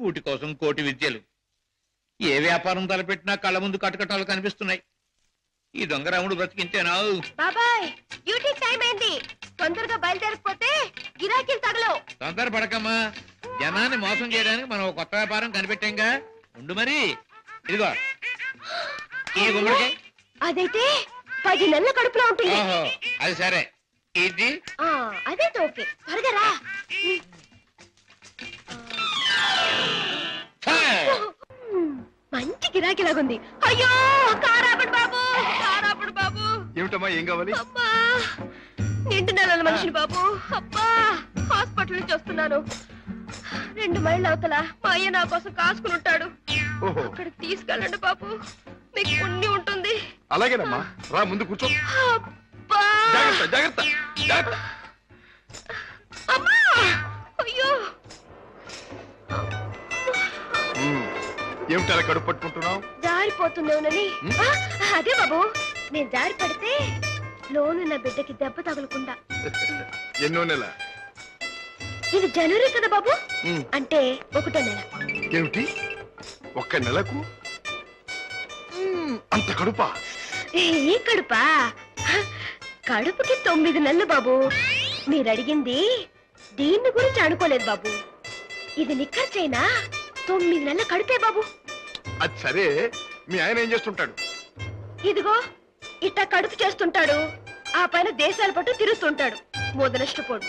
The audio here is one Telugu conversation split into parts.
కూటి కోసం కోటి విద్యలు. ఏ వ్యాపారం తలపెట్టినా కళ్ళ ముందు కటకటాలు కనిపిస్తున్నాయి. ఈ దొంగ రాముడు బ్రతికింతేనా? బాబాయ్ డ్యూటీ టైం అయింది, తొందరగా బయలుదేరకపోతే గిరాకీలు తగలవు. తొందర పడకమ్మా, జనాన్ని మోసం చేయడానికి మనం ఒక కొత్త వ్యాపారం కనిపెట్టాంగా. ఉండు మరి, ఇదిగో ఈ గుమ్మడికాయ. అదైతే 10 నెలల కడుపులో ఉంటుంది. ఓహో అది సరే. ఇది అదైతే ఓకే, త్వరగా రా. మంచి గిరాకీలాగుంది. అయ్యో కారాపడు బాబు, కారాపడు బాబు. ఏమిటమ్మా, ఏం కావాలి? అబ్బా నిండు నెలల మనిషిని బాబు. అబ్బా హాస్పిటల్ నుంచి వస్తున్నాను. 2 మైళ్ళ అవతల మా అయ్య నా కోసం కాసుకుని ఉంటాడు. అక్కడ తీసుకెళ్ళండి బాబు, మీకు పుణ్యం ఉంటుంది. అలాగేనమ్మా, రా ముందు కూర్చో. అబ్బా జాగ్రత్త జాగ్రత్త జాగ్రత్త. అమ్మా అయ్యో. ఏమిటి అలా కడుపు పట్టుకుంటున్నావు? జారిపోతుందేమోనని. అదే బాబు, నేను జారి పడితే లోనున్న బిడ్డకి దెబ్బ తగలకుండా. ఎన్నో నెల? ఇది జనవరి కదా బాబు, అంటే 1వ నెల. ఏమిటి 1 నెలకు అంత కడుపా? ఈ కడుపా? కడుపుకి 9 నెలలు బాబు. మీరు అడిగింది దీన్ని గురించి అనుకోలేదు బాబు. ఇది నిక్కర్చైనా 9 నెలల కడుపే బాబు. అది సరే, మీ ఆయన ఏం చేస్తుంటాడు? ఇదిగో ఇట్ట కడుపు చేస్తుంటాడు, ఆ పైన దేశాల పట్టు తిరుగుతుంటాడు. మొదలష్టపోడు.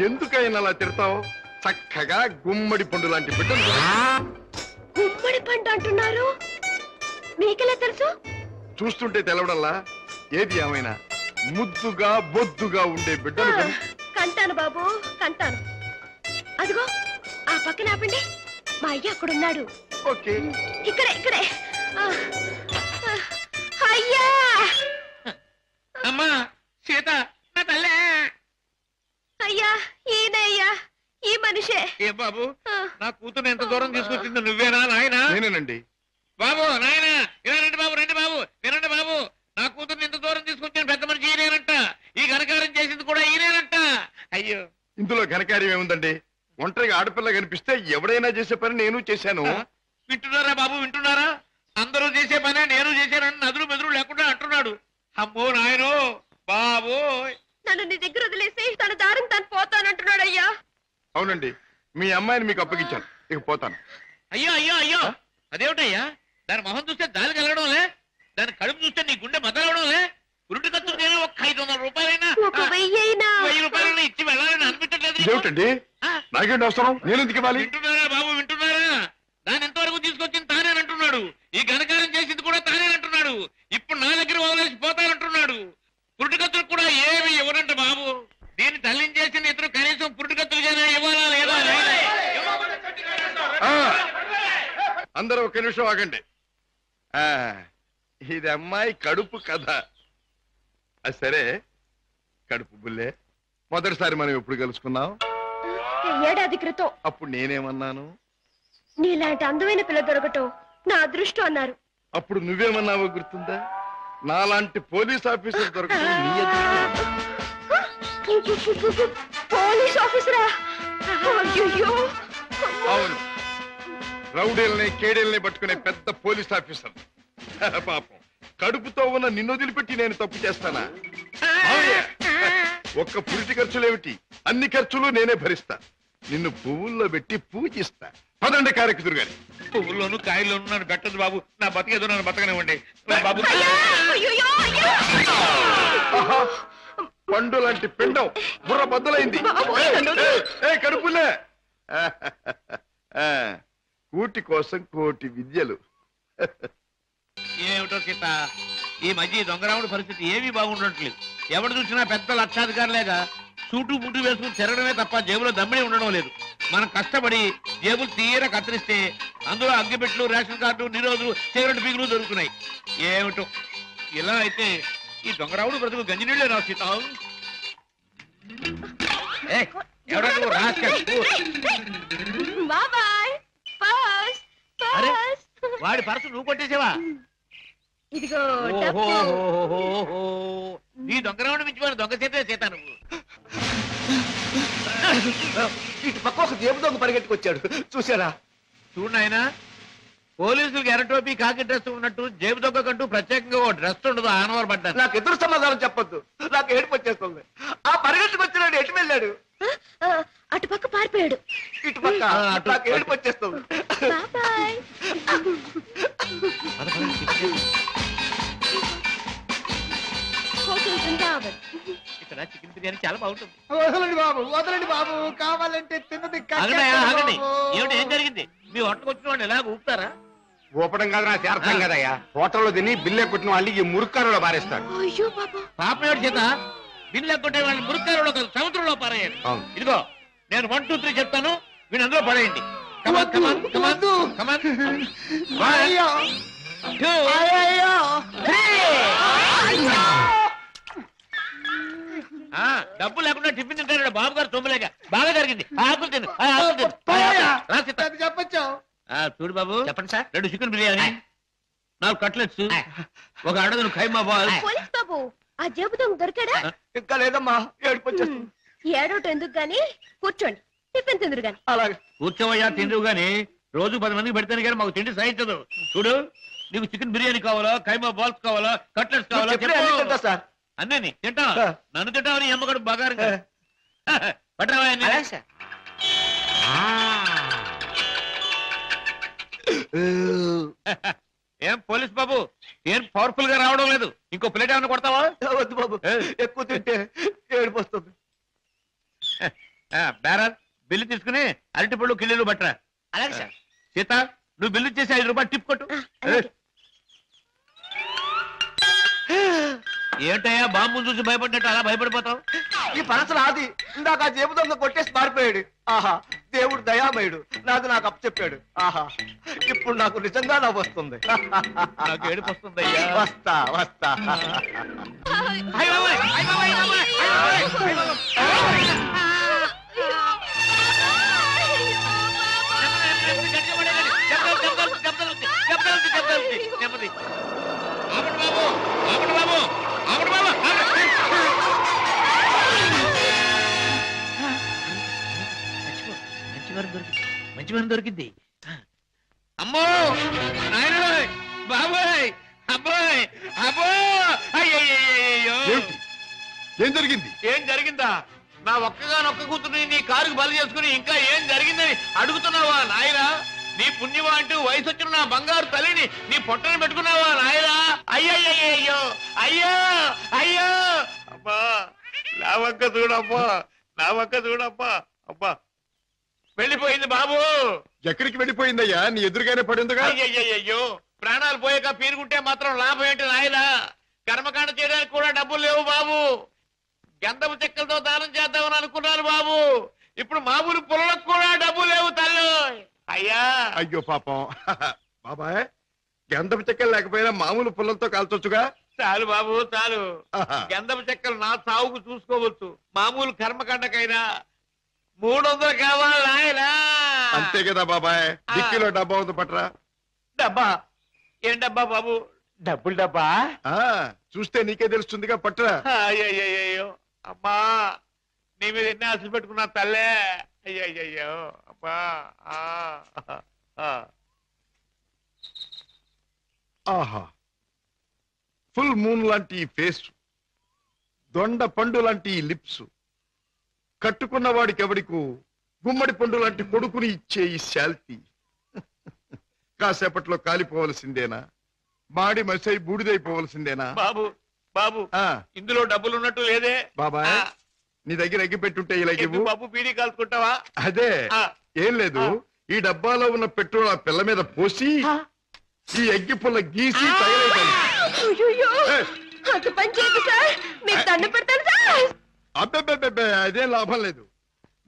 ఎందుకైనా అలా తిడతావు? చక్కగా గుమ్మడి పండు లాంటి బిడ్డలు. గుమ్మడి పండు అంటున్నారు, మీకెలా తెలుసు? చూస్తుంటే తెలవడంలా. ఏది ఏమైనా ముద్దుగా బొద్దుగా ఉండే బిడ్డలు కంటాను బాబు, కంటాను. అదిగో ఆ పక్కన ఆపండి, మా అయ్య అక్కడున్నాడు. ఓకే, ఇక్కడే ఇక్కడే. అయ్యా అమ్మా సీత, నా తల్లే. అయ్యా ఈయనయ్యా, ఈ మనిషే. ఏ బాబు, నా కూతురు ఎంత దూరం తీసుకొచ్చింది నువ్వేనా నాయనా? నేనేనండి. బాబు నాయనా, ఇలా రండి బాబు, రండి బాబు, వినండి బాబు. నా కూతుర్ని ఇంత దూరం తీసుకొచ్చిన పెద్ద మనిషి ఈయనేనంట. ఈ ఘనకార్యం చేసింది కూడా ఈయనేనంట. అయ్యో, ఇందులో ఘనకార్యం ఏముందండి? ఒంటరిగా ఆడపిల్ల కనిపిస్తే ఎవడైనా చేసే పని నేను చేశాను. వింటున్నారా బాబు, వింటున్నారా? అందరూ చేసే పనే నేను చేశానని నదులు మెదురు లేకుండా అంటున్నాడు. అమ్మో నాయనో బాబు. నన్ను నీ దగ్గర వదిలేసి తన దారిని తను పోతానంటున్నాడు. అయ్యా అవునండి, మీ అమ్మాయిని మీకు అప్పగించాను, ఇక పోతాను. అయ్యో అయ్యో అయ్యో, అదేమిటయ్యా? దాని మొహం చూస్తే దాని కలగడంలే, దాని కడుపు చూస్తే నీ గుండె మదలవడంలే. ఉరుటి ఖర్చు నేను ఒక 500 రూపాయలైనా 1000 రూపాయలైనా ఇచ్చి వెళ్ళాలని అనిపించట్లేదు. ఏమిటండి నాకేంటి అవసరం? నేను ఎందుకు ఇవ్వాలి? వింటున్నారా బాబు, వింటున్నారా? దాని ఎంతవరకు తీసుకొచ్చింది తానేనంటున్నాడు. ఈ ఘనకారం చేసింది కూడా తానేనంటున్నాడు. ఇప్పుడు నా దగ్గర వదిలేసి పోతానంటున్నాడు. పురుటికత్తులు కూడా ఏమి ఇవ్వనంట బాబు. దీన్ని తల్లించేసిన ఇతరు కనీసం పురుటికత్తులుగానే ఇవ్వాలా లేదా? అందరూ ఒక నిమిషం ఆగండి. ఇది అమ్మాయి కడుపు కథ. అది సరే, కడుపు బుల్లే, మొదటిసారి మనం ఎప్పుడు కలుసుకున్నాం? 1 ఏడాది క్రితం. అప్పుడు నేనేమన్నాను? నీలాంటి అందమైన పిల్ల దొరకటం నా అదృష్టం అన్నారు. అప్పుడు నువ్వేమన్నావో గుర్తుందా? నాలాంటి పోలీస్ ఆఫీసర్ దొరకటం నీ అదృష్టం. పోలీస్ ఆఫీసరా? అయ్యో. అవును, రౌడీల్ని కేడీల్ని పట్టుకునే పెద్ద పోలీస్ ఆఫీసర్. పాపం, కడుపుతో ఉన్న నిన్ను వదిలిపెట్టి నేను తప్పు చేస్తానా? ఒక్క పురిటి ఖర్చులేమిటి, అన్ని ఖర్చులు నేనే భరిస్తా. నిన్ను పువ్వుల్లో పెట్టి పూజిస్తా. పదండి కారెక్కుదురు గాని. పువ్వుల్లోనూ కాయల్లోనూ నన్ను పెట్టదు బాబు. నా బతికేదో నన్ను బతకనివ్వండి బాబు. పండు లాంటి పిండం బుర్ర బద్దలైంది. కడుపులే. కూటి కోసం కోటి విద్యలు. ఏమిటో సీత, ఈ మధ్య దొంగరాముడి పరిస్థితి ఏమీ బాగుండట్లేదు. ఎవరు చూసినా పెద్ద లక్షాధికారులేగా సూటు బుట్టు వేసుకుని తిరగడమే తప్ప జేబులో దమ్మిడి ఉండడం లేదు. మనం కష్టపడి జేబులు తీర కత్తిరిస్తే అందులో అగ్గిపెట్లు, రేషన్ కార్డు, నిరోధులు, సిగరెట్ పీగులు దొరుకుతున్నాయి. ఏమిటో ఇలా అయితే ఈ దొంగరాముడు బ్రతుకు గంజినీళ్ళే రా సీత. వాడి పర్సు నువ్వు కొట్టేసావా? ఇదిగో ఈ దొంగరాముడు మించిపోయిన దొంగ చేతే చేత నువ్వు. ఇటు పక్క ఒక జేబు దొంగ పరిగెట్టుకొచ్చాడు, చూసారా? చూడు నాయనా, పోలీసులకు ఎర్రటోపీ కాకి డ్రెస్ ఉన్నట్టు జేబు దొంగకంటూ ప్రత్యేకంగా ఓ డ్రెస్ ఉండదు ఆనవారు పడ్డాను. నాకు ఎదురు సమాధానం చెప్పొద్దు, నాకు ఏడుపు వచ్చేస్తుంది. ఆ పరిగెట్టుకు వచ్చినాడు, ఎటు వెళ్ళాడు? అటుపక్క పారిపోయాడు. ఇటు పక్క నాకు ఏడుపు వచ్చేస్తుంది. బాబాయ్. హోటల్ బృందావన్. ఇక్కడ చికెన్ బిర్యానీ చాలా బాగుంటుంది. వదలండి బాబు, కావాలంటే తిన్నది ఆగండి. ఏమిటి, ఏం జరిగింది? మీ హోటల్కి వచ్చిన వాళ్ళు ఎలాగ ఊపుతారా? ఊపడం కాదు, నా చేరతాం కదయ్యా. హోటల్లో తిని బిల్లే కొట్టిన వాళ్ళు ఈ మురుక్కారులో పారేస్తాడు. అయ్యో బాబా. పాపం ఏడు చేత బిల్లు ఎక్కొట్టే వాళ్ళని మురుక్కారులో కాదు సముద్రంలో పారేయండి. అవును. ఇదిగో నేను 1, 2, 3 చెప్తాను, వీళ్ళు అందులో పడేయండి. డబ్బు లేకుండా టిఫిన్ తింటాడు బాబు గారు సొమ్ములేక. బాగా జరిగింది. ఆకులు తిను, ఆకులు తిను. చెప్పచ్చు. చూడు బాబు, చెప్పండి సార్. 2 చికెన్ బిర్యానీ, 4 కట్లెట్స్, 1 అడగను ఖైమా బాల్. పోలీస్ బాబు, ఆ జేబు దొంగ దొరికాడా? ఇంకా లేదమ్మా, ఏడుపు వచ్చేస్తుంది. ఏడోటి ఎందుకు గాని, కూర్చోండి, టిఫిన్ తిందురు గాని. అలాగే కూర్చోవయ్యా, తిందువు గాని. రోజు 10 మందికి పెడతాను కానీ మాకు తిండి సహించదు. చూడు, నీకు చికెన్ బిర్యానీ కావాలా, ఖైమా బాల్స్ కావాలా, కట్లెట్స్ కావాలా? చెప్పండి సార్. అన్నీ తింటా. నన్ను తింటావని అమ్మగడు బగారు పట్టరావా? ఏం పోలీస్ బాబు, ఏం పవర్ఫుల్ గా రావడం లేదు? ఇంకో ప్లేట్ ఏమైనా కొడతావా? వద్దు బాబు, ఎక్కువ తింటే ఏడుపు వస్తుంది. బేరార్, బిల్లు తీసుకుని అరటిపళ్ళు కిళ్ళీలు పట్టరా. అలాగే సార్. సీత, నువ్వు బిల్లు చేసి 5 రూపాయలు టిప్ కొట్టు. ఏంటయ్యా, బాంబును చూసి భయపడ్డట్టు అలా భయపడిపోతావు? ఈ పనస నాది. ఇందాక ఆ జేబు దొంగ కొట్టేసి పారిపోయాడు. ఆహా, దేవుడు దయామయుడు, నాది నాకు అప్పచెప్పాడు. ఆహా, ఇప్పుడు నాకు నిజంగా నవ్వు వస్తుంది. నాకు ఏడుపు వస్తుందయ్యా. వస్తా వస్తా. మంచి వారం దొరికింది. అమ్మో నాయన, బాబాయ్, అబ్బాయ్, అబ్బో, అయ్యయ్యో. ఏం జరిగింది? ఏం జరిగిందా? నా ఒక్కగానొక్క కూతుర్ని నీ కారుకు బలి చేసుకుని ఇంకా ఏం జరిగిందని అడుగుతున్నావా నాయనా? నీ పుణ్యమా అంటూ వయసు వచ్చిన నా బంగారు తల్లిని నీ పొట్టని పెట్టుకున్నావా నాయనా? అయ్యయ్యో, అయ్యో అయ్యో. అబ్బా, నా వంక చూడమ్మా, నా వంక చూడమ్మా. అబ్బా, వెళ్ళిపోయింది బాబు. ఎక్కడికి వెళ్ళిపోయిందయ్యా? నీ ఎదురుగానే పడిందిగా. అయ్యయ్యో, ప్రాణాలు పోయాక పీరుకుంటే మాత్రం లాభం ఏంటి నాయనా? కర్మకాండ చేయడానికి కూడా డబ్బులు లేవు బాబు. గంధపు చెక్కలతో దానం చేద్దామని అనుకున్నాను బాబు. ఇప్పుడు మామూలు పొలకు కూడా డబ్బు లేవు తల్లు. అయ్యా, అయ్యో పాపం. బాబాయ్, గంధపు చెక్కలు లేకపోయినా మామూలు పుల్లలతో కాల్చొచ్చుగా. చాలు బాబు, చాలు. గంధపు చెక్కలు నా సాగుకు చూసుకోవచ్చు. మామూలు కర్మకాండకైనా 300 కావాలి నాయనా. అంతే కదా బాబాయ్. డిక్కీలో డబ్బా ఉంది, పట్రా. డబ్బా? ఏం డబ్బా బాబు? డబ్బులు డబ్బా? చూస్తే నీకే తెలుస్తుందిగా, పట్రా. అయ్యయ్యో, అమ్మా, నీ మీద ఎన్ని ఆశలు పెట్టుకున్నా తల్లే. అయ్యయ్యో, అమ్మా. ఆహా, ఫుల్ మూన్ లాంటి ఈ ఫేస్, దొండ పండు లాంటి ఈ లిప్స్, కట్టుకున్న వాడికి ఎవడికు గుమ్మడి పండు లాంటి కొడుకుని ఇచ్చే ఈ శాల్తీ కాసేపట్లో కాలిపోవలసిందేనా? మాడి మసై బూడిదైపోవలసిందేనా? బాబు, బాబు, ఇందులో డబ్బులు ఉన్నట్టు లేదే. బాబాయ్, నీ దగ్గర ఎగ్గి పెట్టుంటే ఇలా ఇవ్వు. బాబు, బీడీ కాల్చుకుంటావా? అదే, ఏం లేదు. ఈ డబ్బాలో ఉన్న పెట్రోల్ ఆ పిల్ల మీద పోసి ఈ ఎగ్గి పుల్ల గీసి తగలేదాన్ని. అంత పని చేయదు సార్, మీకు దండ పెడతాను సార్. అబ్బెబ్బెబ్బెబ్బే, అదేం లాభం లేదు.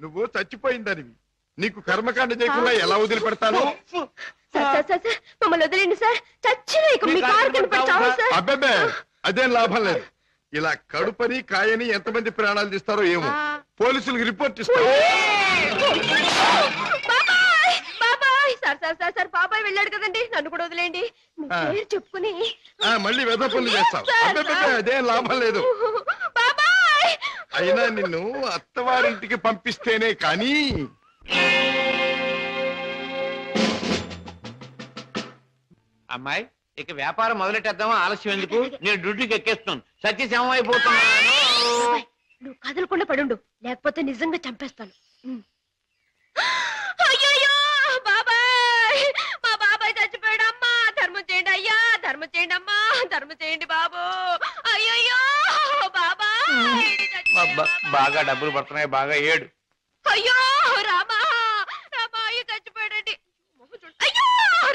నువ్వు చచ్చిపోయిందనివి. నీకు కర్మకాండ చేయకుండా ఎలా వదిలిపెడతాను? మమ్మల్ని వదిలేండి సార్, చచ్చిన మీ కారు కనిపెడతాము సార్. అబ్బెబ్బే, అదేం లాభం లేదు. ఇలా కడుపని కాయని ఎంతమంది ప్రాణాలు తీస్తారో ఏమో. పోలీసులకు రిపోర్ట్ ఇస్తారు. బాబాయ్, బాబాయ్, సార్ సార్ సార్ సార్, బాబాయ్ వెళ్ళాడు కదండి, నన్ను కూడా వదిలేండి. మీ పేరు చెప్పుకుని మళ్ళీ వెధ పనులు చేస్తావు. అబ్బెబ్బే, అదేం లాభం లేదు. బాబాయ్, అయినా నిన్ను అత్తవారింటికి పంపిస్తేనే కానీ అమ్మాయి ఇక వ్యాపారం మొదలెట్టేద్దామా? ఆలస్యం ఎందుకు? నేను డ్యూటీకి ఎక్కేస్తున్నాను. సత్యశమం అయిపోతున్నాను. బాబాయ్, నువ్వు కదలకుండా పడుండు, లేకపోతే నిజంగా చంపేస్తాను. అయ్యయ్యో బాబాయ్, మా బాబాయ్ చచ్చిపోయాడు. అమ్మా ధర్మం చేయండి అయ్యా, ధర్మం చేయండి అమ్మా, ధర్మం చేయండి బాబు. అయ్యయ్యో బాబాయ్ బాగా డబ్బులు పడుతున్నాయి, బాగా ఏడు. అయ్యో రామా, రామా అయ్యో చచ్చిపోయాడండి. అయ్యో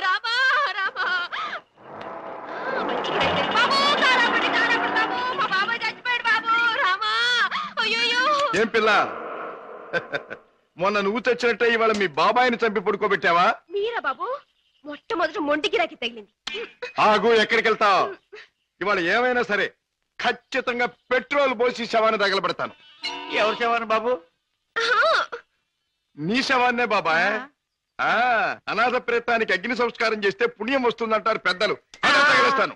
రామా, రామా బాబు, కారాపండి కారాపండి బాబు, మా బాబాయ్ చచ్చిపోయాడు బాబు. రామా అయ్యో. ఏం పిల్ల, మొన్న నువ్వు తెచ్చినట్టే ఇవాళ మీ బాబాయిని చంపి పడుకోబెట్టావా? మీరా బాబు? మొట్టమొదటి మొండి గిరాకి తగిలింది. ఆగు, ఎక్కడికి వెళ్తావు? ఇవాళ ఏమైనా సరే ఖచ్చితంగా పెట్రోల్ పోసి శవాన్ని తగలబెడతాను. ఎవరు శవాన్ని బాబు? నీ శవాన్నే బాబాయ్. అనాథ ప్రేతానికి అగ్ని సంస్కారం చేస్తే పుణ్యం వస్తుందంటారు పెద్దలు. అలా తగిలేస్తాను.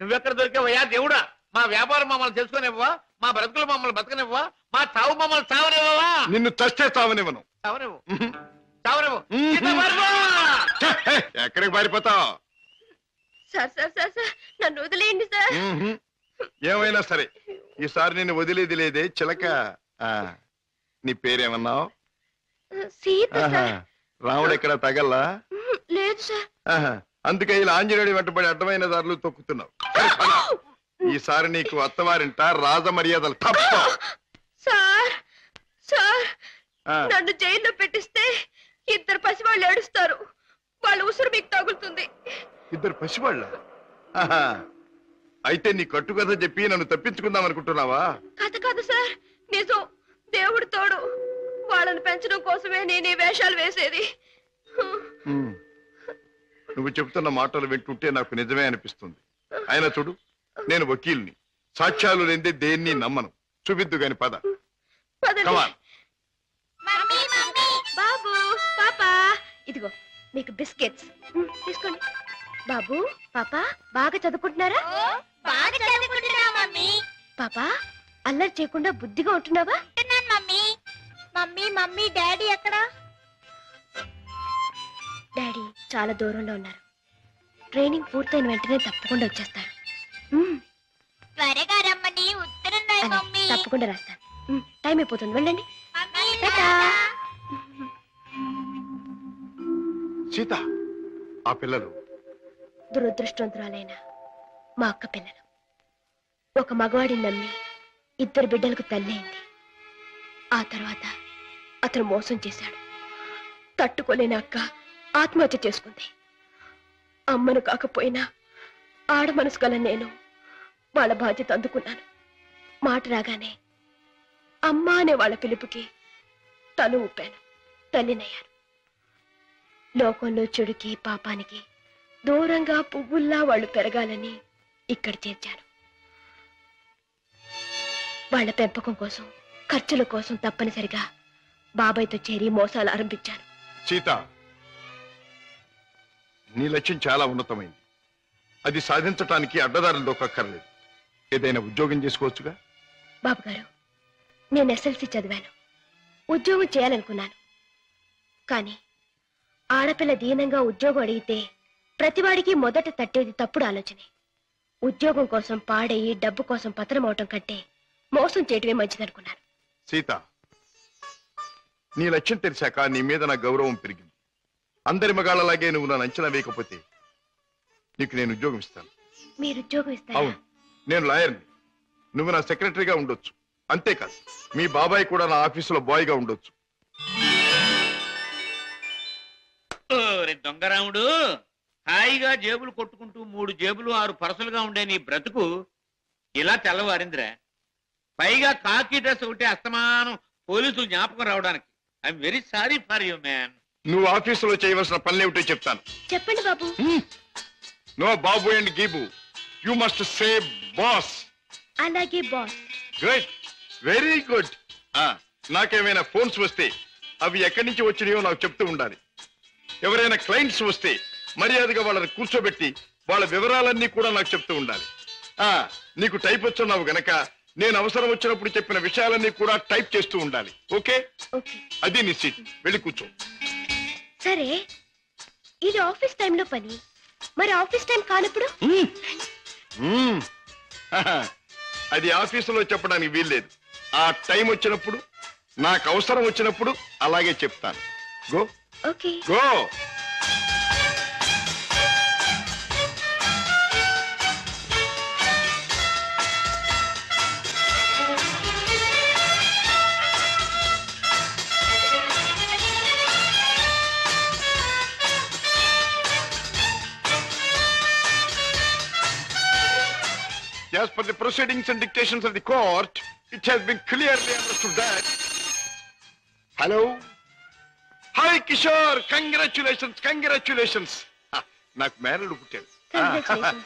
నువ్వెక్కడ దొరికావయ్యా దేవుడా? మా వ్యాపారం మమ్మల్ని తెలుసుకునివ్వవా? మా బ్రతుకులు మమ్మల్ని బతకనివ్వవా? మా చావు మమ్మల్ని చావనివ్వవా? నిన్ను చస్తే చావనివ్వను. చావనివ్వు, చావనివ్వు. ఎక్కడికి పారిపోతావు? సార్ సార్ సార్ సార్ నన్ను వదిలేయండి సార్. ఏమైనా సరే ఈసారి నేను వదిలేది లేదే చిలక. నీ పేరేమన్నావు? సీత సార్. రాముడు ఎక్కడ తగల్లా? లేదు సార్. అందుకే ఇలా ఆంజనేయుడి వెంటబడి అడ్డమైన దారులు తొక్కుతున్నావు. సరే, పద. ఈసారి నీకు అత్తవారింట రాజ మర్యాదలు తప్ప. సార్ సార్ నన్ను జైల్లో పెట్టిస్తే ఇద్దరు పసివాళ్ళు ఏడుస్తారు. వాళ్ళ ఉసురు మీకు తగులుతుంది. ఇద్దరు పసివాళ్ళ? అయితే నీ కట్టు కథ చెప్పి నన్ను తప్పించుకుందాం అనుకుంటున్నావా? కథ కాదు సార్, నిజం. దేవుడు తోడు. వాళ్ళని పెంచడం కోసమే నేను ఈ వేషాలు వేసేది. నువ్వు చెబుతున్న మాటలు వింటుంటే నాకు నిజమే అనిపిస్తుంది. అయినా చూడు, నేను వకీల్ని. సాక్ష్యాలు లేదే దేన్ని నమ్మను. చూపిద్దు గాని పద. పదండి. Come on. బాబు పాపా, ఇదిగో మీకు బిస్కెట్స్ తీసుకోండి. బాబు పాప బాగా చదువుకుంటున్నారా? బాగా చదువుకుంటున్నా మమ్మీ. పాపా అల్లరి చేయకుండా బుద్ధిగా ఉంటున్నావా? మమ్మీ మమ్మీ మమ్మీ డాడీ ఎక్కడ? డాడీ చాలా దూరంలో ఉన్నారు. ట్రైనింగ్ పూర్తయిన వెంటనే తప్పకుండా వచ్చేస్తారు. త్వరగా రమ్మని ఉత్తరం రాయి అలాగే, మమ్మీ. తప్పకుండా రాస్తాను. టైం అయిపోతుంది, వెళ్ళండి. మమ్మీ, టాటా. సీత, ఆ పిల్లలు దురదృష్టవంతురాలైన మా అక్క పిల్లలు. ఒక మగవాడిని నమ్మి ఇద్దరు బిడ్డలకు తల్లి అయింది. ఆ తర్వాత అతను మోసం చేశాడు. తట్టుకోలేని అక్క ఆత్మహత్య చేసుకుంది. అమ్మను కాకపోయినా ఆడ మనసు గల నేను వాళ్ళ బాధ్యత అందుకున్నాను. మాట రాగానే అమ్మా అనే వాళ్ళ పిలుపుకి తల ఊపాను. తల్లినయ్యాను. లోకంలో చెడుకి పాపానికి దూరంగా పువ్వుల్లా వాళ్ళు పెరగాలని ఇక్కడ చేర్చాను. వాళ్ళ పెంపకం కోసం, ఖర్చుల కోసం తప్పనిసరిగా బాబాయ్తో చేరి మోసాలు ఆరంభించాను. సీత, నీ లక్ష్యం చాలా ఉన్నతమైంది. అది సాధించటానికి అడ్డదారులు దొక్కక్కర్లేదు. ఏదైనా ఉద్యోగం చేసుకోవచ్చుగా? బాబు గారు, నేను ఎస్ఎల్సి చదివాను. ఉద్యోగం చేయాలనుకున్నాను. కానీ ఆడపిల్ల దీనంగా ఉద్యోగం అడిగితే ప్రతివాడికి మొదట తట్టేది తప్పుడు ఆలోచనే. ఉద్యోగం కోసం పాడయి డబ్బు కోసం పతనమవటం కంటే మోసం చేయటమే మంచిదనుకున్నాను. సీత, నీ లక్ష్యం తెలిసాక నీ మీద నా గౌరవం పెరిగింది. అందరి మగాళ్ళలాగే నువ్వు నన్ను అంచనా వేయకపోతే నీకు నేను ఉద్యోగం ఇస్తాను. మీరు ఉద్యోగం ఇస్తారా? అవును, నేను లాయర్ని. నువ్వు నా సెక్రటరీగా ఉండొచ్చు. అంతేకాదు, మీ బాబాయ్ కూడా నా ఆఫీసులో బాయ్గా ఉండొచ్చు. దొంగరాముడు, హాయిగా జేబులు కొట్టుకుంటూ 3 జేబులు 6 పరసలుగా ఉండే నీ బ్రతుకు ఇలా తెల్లవారిందిరా. పైగా కాకి డ్రెస్ ఒకటి అస్తమానం పోలీసులు జ్ఞాపకం రావడానికి. I'm very sorry for you man. నువ్వు ఆఫీసులో చేయవలసిన పనులేమిటో చెప్తాను. చెప్పండి బాబు. నో బాబు అండ్ గీబు. You must say boss. అలాగే బాస్. Good, very good. నాకేమైనా ఫోన్స్ వస్తే అవి ఎక్కడి నుంచి వచ్చినాయో నాకు చెప్తూ ఉండాలి. ఎవరైనా క్లయింట్స్ వస్తే మర్యాదగా వాళ్ళని కూర్చోబెట్టి వాళ్ళ వివరాలన్నీ కూడా నాకు చెప్తూ ఉండాలి. నీకు టైప్ వచ్చున్నావు గనక నేను అవసరం వచ్చినప్పుడు చెప్పిన విషయాలన్నీ కూడా టైప్ చేస్తూ ఉండాలి. ఓకే? అది నీ సీట్. వెళ్ళి కూర్చో. సరే, ఇది ఆఫీస్ టైంలో పని. మరి ఆఫీస్ టైం కానప్పుడు? మ్మ్. అది ఆఫీసులో చెప్పడానికి వీల్లేదు. ఆ టైం వచ్చినప్పుడు, నాకు అవసరం వచ్చినప్పుడు అలాగే చెప్తాను. Go okay. Go. As per the proceedings and dictations of the court, it has been clearly understood that... Hello? Hi, Kishore! Congratulations, congratulations! నాకు మేనడు పుట్టాడు. Congratulations.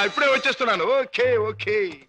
ఇప్పుడే వచ్చేస్తున్నాను. Okay okay.